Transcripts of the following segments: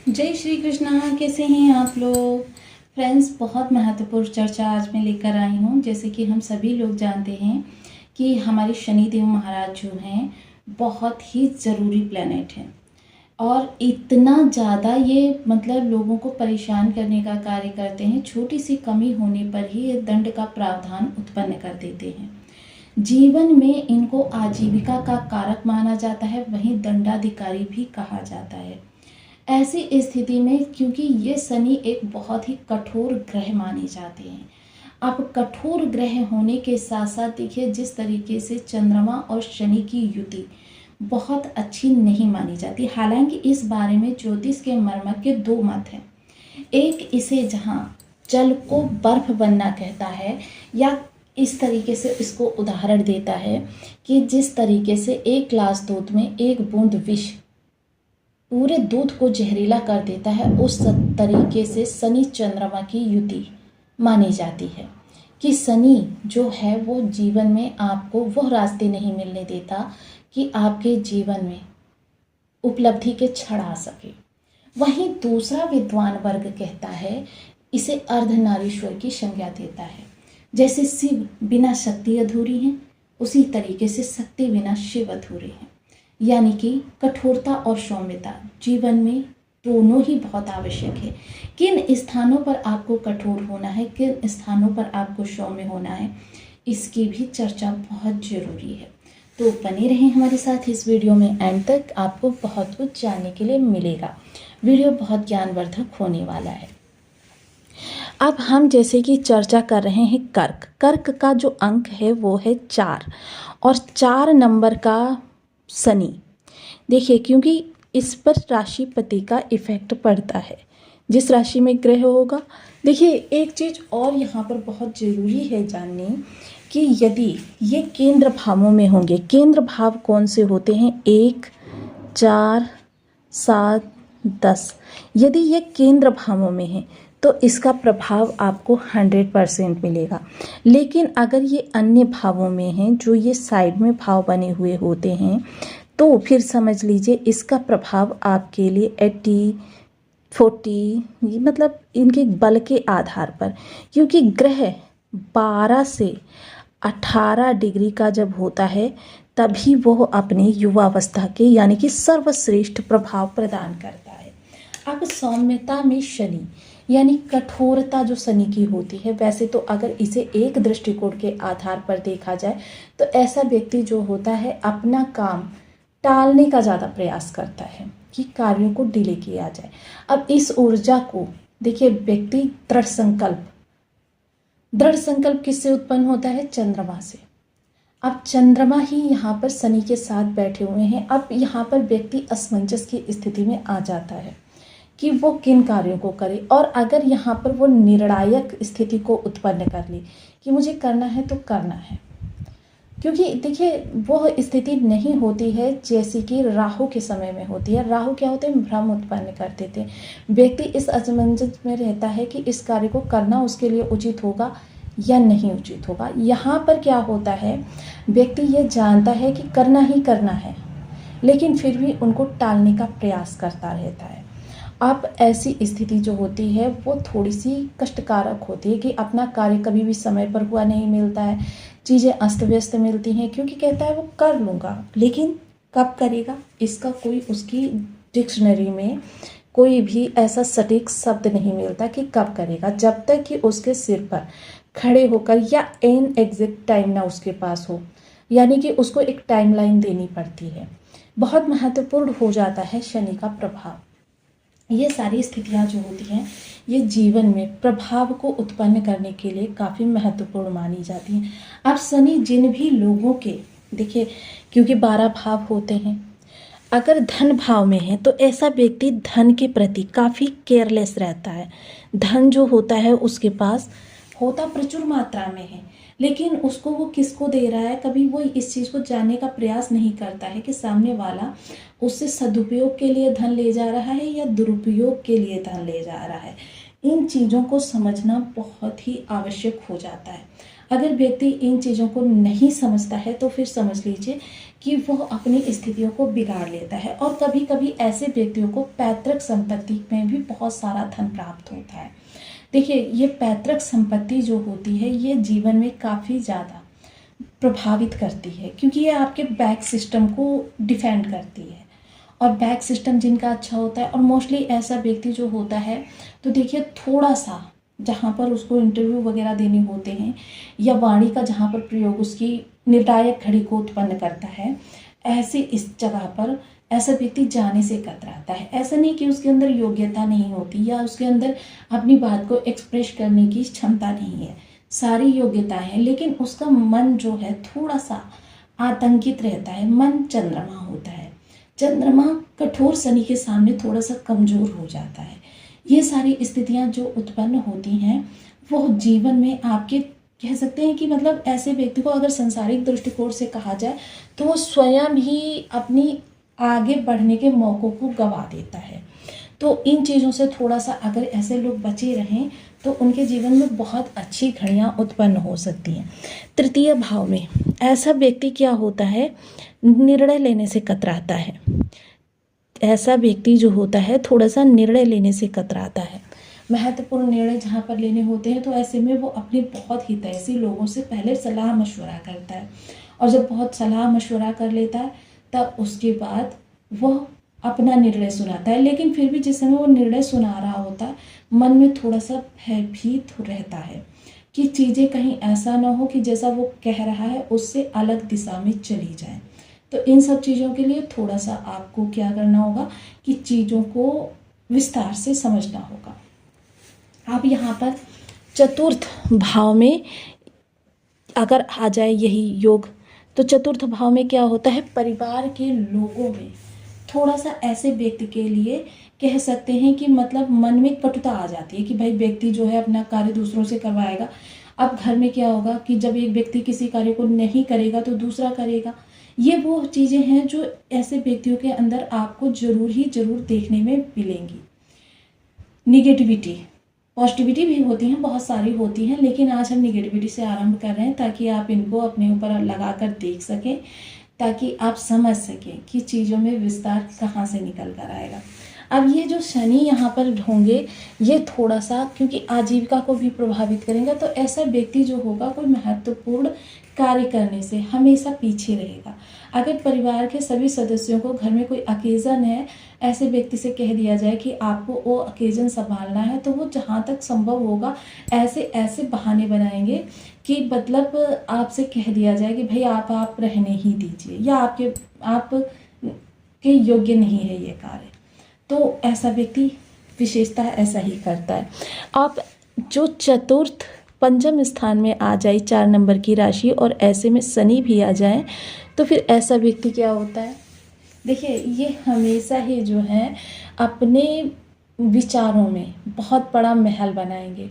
जय श्री कृष्णा। कैसे हैं आप लोग फ्रेंड्स। बहुत महत्वपूर्ण चर्चा आज मैं लेकर आई हूँ। जैसे कि हम सभी लोग जानते हैं कि हमारे शनिदेव महाराज जो हैं बहुत ही ज़रूरी प्लैनेट हैं और इतना ज़्यादा ये मतलब लोगों को परेशान करने का कार्य करते हैं। छोटी सी कमी होने पर ही ये दंड का प्रावधान उत्पन्न कर देते हैं। जीवन में इनको आजीविका का कारक माना जाता है, वहीं दंडाधिकारी भी कहा जाता है। ऐसी स्थिति में क्योंकि ये शनि एक बहुत ही कठोर ग्रह माने जाते हैं। अब कठोर ग्रह होने के साथ साथ देखिए जिस तरीके से चंद्रमा और शनि की युति बहुत अच्छी नहीं मानी जाती। हालांकि इस बारे में ज्योतिष के मर्मज्ञ के दो मत हैं। एक इसे जहाँ जल को बर्फ बनना कहता है, या इस तरीके से इसको उदाहरण देता है कि जिस तरीके से एक गिलास दूध में एक बूंद विष पूरे दूध को जहरीला कर देता है, उस तरीके से शनि चंद्रमा की युति मानी जाती है कि शनि जो है वो जीवन में आपको वह रास्ते नहीं मिलने देता कि आपके जीवन में उपलब्धि के क्षण आ सके। वहीं दूसरा विद्वान वर्ग कहता है, इसे अर्धनारीश्वर की संज्ञा देता है। जैसे शिव बिना शक्ति अधूरी हैं, उसी तरीके से शक्ति बिना शिव अधूरे हैं। यानी कि कठोरता और सौम्यता जीवन में दोनों ही बहुत आवश्यक है। किन स्थानों पर आपको कठोर होना है, किन स्थानों पर आपको सौम्य होना है, इसकी भी चर्चा बहुत ज़रूरी है। तो बने रहें हमारे साथ इस वीडियो में, एंड तक आपको बहुत कुछ जानने के लिए मिलेगा। वीडियो बहुत ज्ञानवर्धक होने वाला है। अब हम जैसे कि चर्चा कर रहे हैं कर्क का जो अंक है वो है 4 और 4 नंबर का शनि। देखिए क्योंकि इस पर राशिपति का इफेक्ट पड़ता है, जिस राशि में ग्रह होगा। देखिए एक चीज़ और यहाँ पर बहुत ज़रूरी है जाननी कि यदि ये केंद्र भावों में होंगे, केंद्र भाव कौन से होते हैं, 1, 4, 7, 10, यदि ये केंद्र भावों में है तो इसका प्रभाव आपको 100% मिलेगा। लेकिन अगर ये अन्य भावों में हैं, जो ये साइड में भाव बने हुए होते हैं, तो फिर समझ लीजिए इसका प्रभाव आपके लिए 80, 40 मतलब इनके बल के आधार पर, क्योंकि ग्रह 12 से 18 डिग्री का जब होता है तभी वो अपनी युवावस्था के यानी कि सर्वश्रेष्ठ प्रभाव प्रदान करता है। अब सौम्यता में शनि यानी कठोरता जो शनि की होती है, वैसे तो अगर इसे एक दृष्टिकोण के आधार पर देखा जाए तो ऐसा व्यक्ति जो होता है अपना काम टालने का ज़्यादा प्रयास करता है कि कार्यों को डिले किया जाए। अब इस ऊर्जा को देखिए व्यक्ति दृढ़ संकल्प किससे उत्पन्न होता है, चंद्रमा से। अब चंद्रमा ही यहाँ पर शनि के साथ बैठे हुए हैं। अब यहाँ पर व्यक्ति असमंजस की स्थिति में आ जाता है कि वो किन कार्यों को करे, और अगर यहाँ पर वो निर्णायक स्थिति को उत्पन्न कर ले कि मुझे करना है तो करना है, क्योंकि देखिए वो स्थिति नहीं होती है जैसी कि राहु के समय में होती है। राहु क्या होते हैं, भ्रम उत्पन्न कर देते हैं। व्यक्ति इस असमंजस में रहता है कि इस कार्य को करना उसके लिए उचित होगा या नहीं उचित होगा। यहाँ पर क्या होता है, व्यक्ति ये जानता है कि करना ही करना है, लेकिन फिर भी उनको टालने का प्रयास करता रहता है। अब ऐसी स्थिति जो होती है वो थोड़ी सी कष्टकारक होती है कि अपना कार्य कभी भी समय पर हुआ नहीं मिलता है, चीज़ें अस्त व्यस्त मिलती हैं, क्योंकि कहता है वो कर लूँगा, लेकिन कब करेगा इसका कोई उसकी डिक्शनरी में कोई भी ऐसा सटीक शब्द नहीं मिलता कि कब करेगा, जब तक कि उसके सिर पर खड़े होकर या एन एग्जैक्ट टाइम ना उसके पास हो। यानी कि उसको एक टाइमलाइन देनी पड़ती है। बहुत महत्वपूर्ण हो जाता है शनि का प्रभाव। ये सारी स्थितियाँ जो होती हैं ये जीवन में प्रभाव को उत्पन्न करने के लिए काफ़ी महत्वपूर्ण मानी जाती हैं। अब शनि जिन भी लोगों के देखिए क्योंकि 12 भाव होते हैं, अगर धन भाव में है तो ऐसा व्यक्ति धन के प्रति काफ़ी केयरलेस रहता है। धन जो होता है उसके पास होता प्रचुर मात्रा में है, लेकिन उसको वो किसको दे रहा है, कभी वो इस चीज़ को जानने का प्रयास नहीं करता है कि सामने वाला उससे सदुपयोग के लिए धन ले जा रहा है या दुरुपयोग के लिए धन ले जा रहा है। इन चीज़ों को समझना बहुत ही आवश्यक हो जाता है। अगर व्यक्ति इन चीज़ों को नहीं समझता है तो फिर समझ लीजिए कि वो अपनी स्थितियों को बिगाड़ लेता है। और कभी कभी ऐसे व्यक्तियों को पैतृक संपत्ति में भी बहुत सारा धन प्राप्त होता है। देखिए, ये पैतृक संपत्ति जो होती है ये जीवन में काफ़ी ज़्यादा प्रभावित करती है, क्योंकि ये आपके बैक सिस्टम को डिफेंड करती है। और बैक सिस्टम जिनका अच्छा होता है, और मोस्टली ऐसा व्यक्ति जो होता है, तो देखिए थोड़ा सा जहाँ पर उसको इंटरव्यू वगैरह देने होते हैं या वाणी का जहाँ पर प्रयोग उसकी निर्णायक घड़ी को उत्पन्न करता है, ऐसे इस जगह पर ऐसा व्यक्ति जाने से कतराता है। ऐसा नहीं कि उसके अंदर योग्यता नहीं होती या उसके अंदर अपनी बात को एक्सप्रेस करने की क्षमता नहीं है, सारी योग्यता है, लेकिन उसका मन जो है थोड़ा सा आतंकित रहता है। मन चंद्रमा होता है, चंद्रमा कठोर शनि के सामने थोड़ा सा कमज़ोर हो जाता है। ये सारी स्थितियां जो उत्पन्न होती हैं वो जीवन में आपके कह सकते हैं कि मतलब ऐसे व्यक्ति को अगर संसारिक दृष्टिकोण से कहा जाए तो वो स्वयं ही अपनी आगे बढ़ने के मौक़ों को गंवा देता है। तो इन चीज़ों से थोड़ा सा अगर ऐसे लोग बचे रहें तो उनके जीवन में बहुत अच्छी घड़ियाँ उत्पन्न हो सकती हैं। तृतीय भाव में ऐसा व्यक्ति क्या होता है, निर्णय लेने से कतराता है। ऐसा व्यक्ति जो होता है थोड़ा सा निर्णय लेने से कतराता है। महत्वपूर्ण निर्णय जहाँ पर लेने होते हैं तो ऐसे में वो अपने बहुत हितैषी लोगों से पहले सलाह मशवरा करता है, और जब बहुत सलाह मशवरा कर लेता है तब उसके बाद वह अपना निर्णय सुनाता है। लेकिन फिर भी जिस समय वो निर्णय सुना रहा होता है मन में थोड़ा सा भयभीत रहता है कि चीज़ें कहीं ऐसा ना हो कि जैसा वो कह रहा है उससे अलग दिशा में चली जाए। तो इन सब चीज़ों के लिए थोड़ा सा आपको क्या करना होगा कि चीज़ों को विस्तार से समझना होगा। आप यहाँ पर चतुर्थ भाव में अगर आ जाए यही योग, तो चतुर्थ भाव में क्या होता है, परिवार के लोगों में थोड़ा सा ऐसे व्यक्ति के लिए कह सकते हैं कि मतलब मन में कटुता आ जाती है कि भाई व्यक्ति जो है अपना कार्य दूसरों से करवाएगा। अब घर में क्या होगा कि जब एक व्यक्ति किसी कार्य को नहीं करेगा तो दूसरा करेगा। ये वो चीज़ें हैं जो ऐसे व्यक्तियों के अंदर आपको जरूर देखने में मिलेंगी। निगेटिविटी, पॉजिटिविटी भी होती हैं, बहुत सारी होती हैं, लेकिन आज हम निगेटिविटी से आरंभ कर रहे हैं ताकि आप इनको अपने ऊपर लगा कर देख सकें, ताकि आप समझ सकें कि चीज़ों में विस्तार कहाँ से निकल कर आएगा। अब ये जो शनि यहाँ पर होंगे ये थोड़ा सा क्योंकि आजीविका को भी प्रभावित करेंगे, तो ऐसा व्यक्ति जो होगा कोई महत्वपूर्ण कार्य करने से हमेशा पीछे रहेगा। अगर परिवार के सभी सदस्यों को घर में कोई अकेजन है, ऐसे व्यक्ति से कह दिया जाए कि आपको वो अकेजन संभालना है, तो वो जहाँ तक संभव होगा ऐसे ऐसे बहाने बनाएंगे कि मतलब आपसे कह दिया जाए कि भाई आप रहने ही दीजिए, या आपके योग्य नहीं है ये कार्य। तो ऐसा व्यक्ति विशेषतः ऐसा ही करता है। आप जो चतुर्थ पंचम स्थान में आ जाए 4 नंबर की राशि और ऐसे में शनि भी आ जाए, तो फिर ऐसा व्यक्ति क्या होता है, देखिए ये हमेशा ही जो है अपने विचारों में बहुत बड़ा महल बनाएंगे,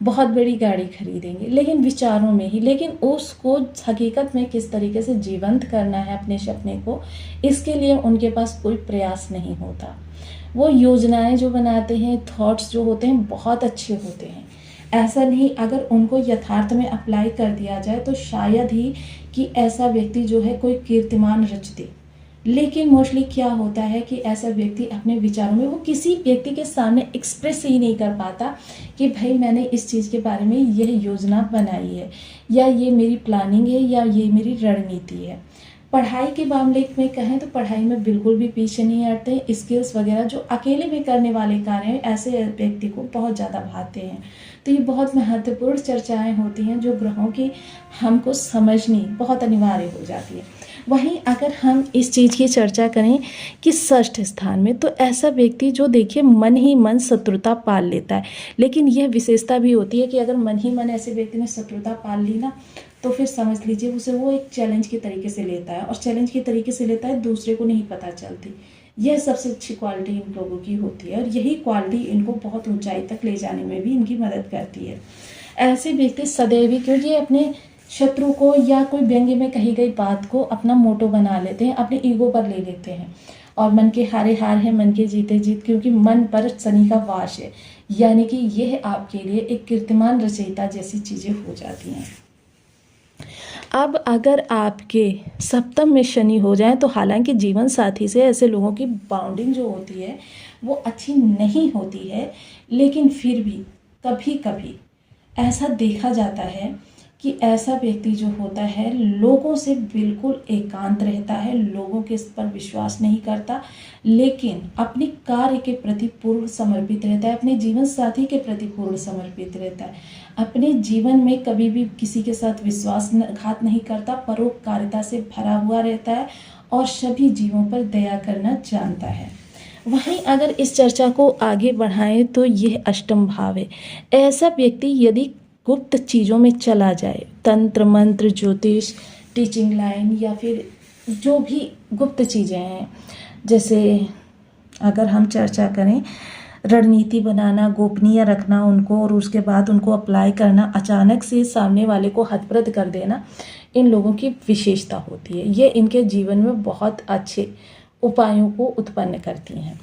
बहुत बड़ी गाड़ी खरीदेंगे, लेकिन विचारों में ही, लेकिन उसको हकीकत में किस तरीके से जीवंत करना है अपने सपने को, इसके लिए उनके पास कोई प्रयास नहीं होता। वो योजनाएं जो बनाते हैं, थॉट्स जो होते हैं बहुत अच्छे होते हैं, ऐसा नहीं अगर उनको यथार्थ में अप्लाई कर दिया जाए तो शायद ही कि ऐसा व्यक्ति जो है कोई कीर्तिमान रच दे। लेकिन मोस्टली क्या होता है कि ऐसा व्यक्ति अपने विचारों में वो किसी व्यक्ति के सामने एक्सप्रेस ही नहीं कर पाता कि भाई मैंने इस चीज़ के बारे में यह योजना बनाई है, या ये मेरी प्लानिंग है, या ये मेरी रणनीति है। पढ़ाई के मामले में कहें तो पढ़ाई में बिल्कुल भी पीछे नहीं हटते। स्किल्स वगैरह जो अकेले में करने वाले कार्य हैं ऐसे व्यक्ति को बहुत ज़्यादा भाते हैं। तो ये बहुत महत्वपूर्ण चर्चाएं होती हैं जो ग्रहों की हमको समझनी बहुत अनिवार्य हो जाती है। वहीं अगर हम इस चीज़ की चर्चा करें कि षष्ठ स्थान में, तो ऐसा व्यक्ति जो देखिए मन ही मन शत्रुता पाल लेता है, लेकिन यह विशेषता भी होती है कि अगर मन ही मन ऐसे व्यक्ति ने शत्रुता पाल ली ना, तो फिर समझ लीजिए उसे वो एक चैलेंज के तरीके से लेता है, और चैलेंज के तरीके से लेता है, दूसरे को नहीं पता चलती। यह सबसे अच्छी क्वालिटी इन लोगों की होती है, और यही क्वालिटी इनको बहुत ऊंचाई तक ले जाने में भी इनकी मदद करती है। ऐसे व्यक्ति सदैव ही क्योंकि अपने शत्रु को या कोई व्यंग्य में कही गई बात को अपना मोटो बना लेते हैं, अपने ईगो पर ले लेते हैं, और मन के हारे हार है, मन के जीते जीत, क्योंकि मन पर शनि का वास है, यानी कि यह आपके लिए एक कीर्तिमान रचयिता जैसी चीज़ें हो जाती हैं। अब अगर आपके सप्तम में शनि हो जाए तो हालांकि जीवन साथी से ऐसे लोगों की बाउंडिंग जो होती है वो अच्छी नहीं होती है, लेकिन फिर भी कभी कभी ऐसा देखा जाता है कि ऐसा व्यक्ति जो होता है लोगों से बिल्कुल एकांत रहता है, लोगों के पर विश्वास नहीं करता, लेकिन अपने कार्य के प्रति पूर्ण समर्पित रहता है, अपने जीवन साथी के प्रति पूर्ण समर्पित रहता है, अपने जीवन में कभी भी किसी के साथ विश्वासघात नहीं करता, परोपकारिता से भरा हुआ रहता है और सभी जीवों पर दया करना जानता है। वहीं अगर इस चर्चा को आगे बढ़ाएं तो यह अष्टम भाव है। ऐसा व्यक्ति यदि गुप्त चीज़ों में चला जाए, तंत्र मंत्र ज्योतिष टीचिंग लाइन या फिर जो भी गुप्त चीज़ें हैं, जैसे अगर हम चर्चा करें रणनीति बनाना, गोपनीय रखना उनको और उसके बाद उनको अप्लाई करना, अचानक से सामने वाले को हतप्रभ कर देना, इन लोगों की विशेषता होती है। ये इनके जीवन में बहुत अच्छे उपायों को उत्पन्न करती हैं।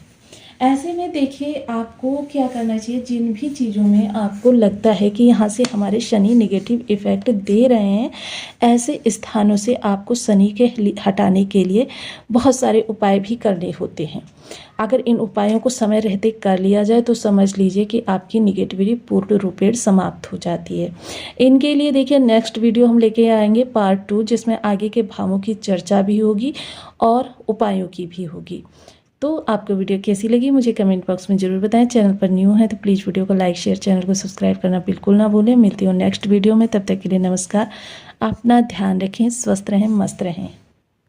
ऐसे में देखिए आपको क्या करना चाहिए, जिन भी चीज़ों में आपको लगता है कि यहाँ से हमारे शनि नेगेटिव इफ़ेक्ट दे रहे हैं, ऐसे स्थानों से आपको शनि के हटाने के लिए बहुत सारे उपाय भी करने होते हैं। अगर इन उपायों को समय रहते कर लिया जाए तो समझ लीजिए कि आपकी निगेटिविटी पूर्ण रूपेण समाप्त हो जाती है। इनके लिए देखिए नेक्स्ट वीडियो हम लेके आएंगे पार्ट 2, जिसमें आगे के भावों की चर्चा भी होगी और उपायों की भी होगी। तो आपको वीडियो कैसी लगी मुझे कमेंट बॉक्स में ज़रूर बताएं। चैनल पर न्यू है तो प्लीज़ वीडियो को लाइक शेयर, चैनल को सब्सक्राइब करना बिल्कुल ना भूलें। मिलती हूँ नेक्स्ट वीडियो में, तब तक के लिए नमस्कार। अपना ध्यान रखें, स्वस्थ रहें, मस्त रहें।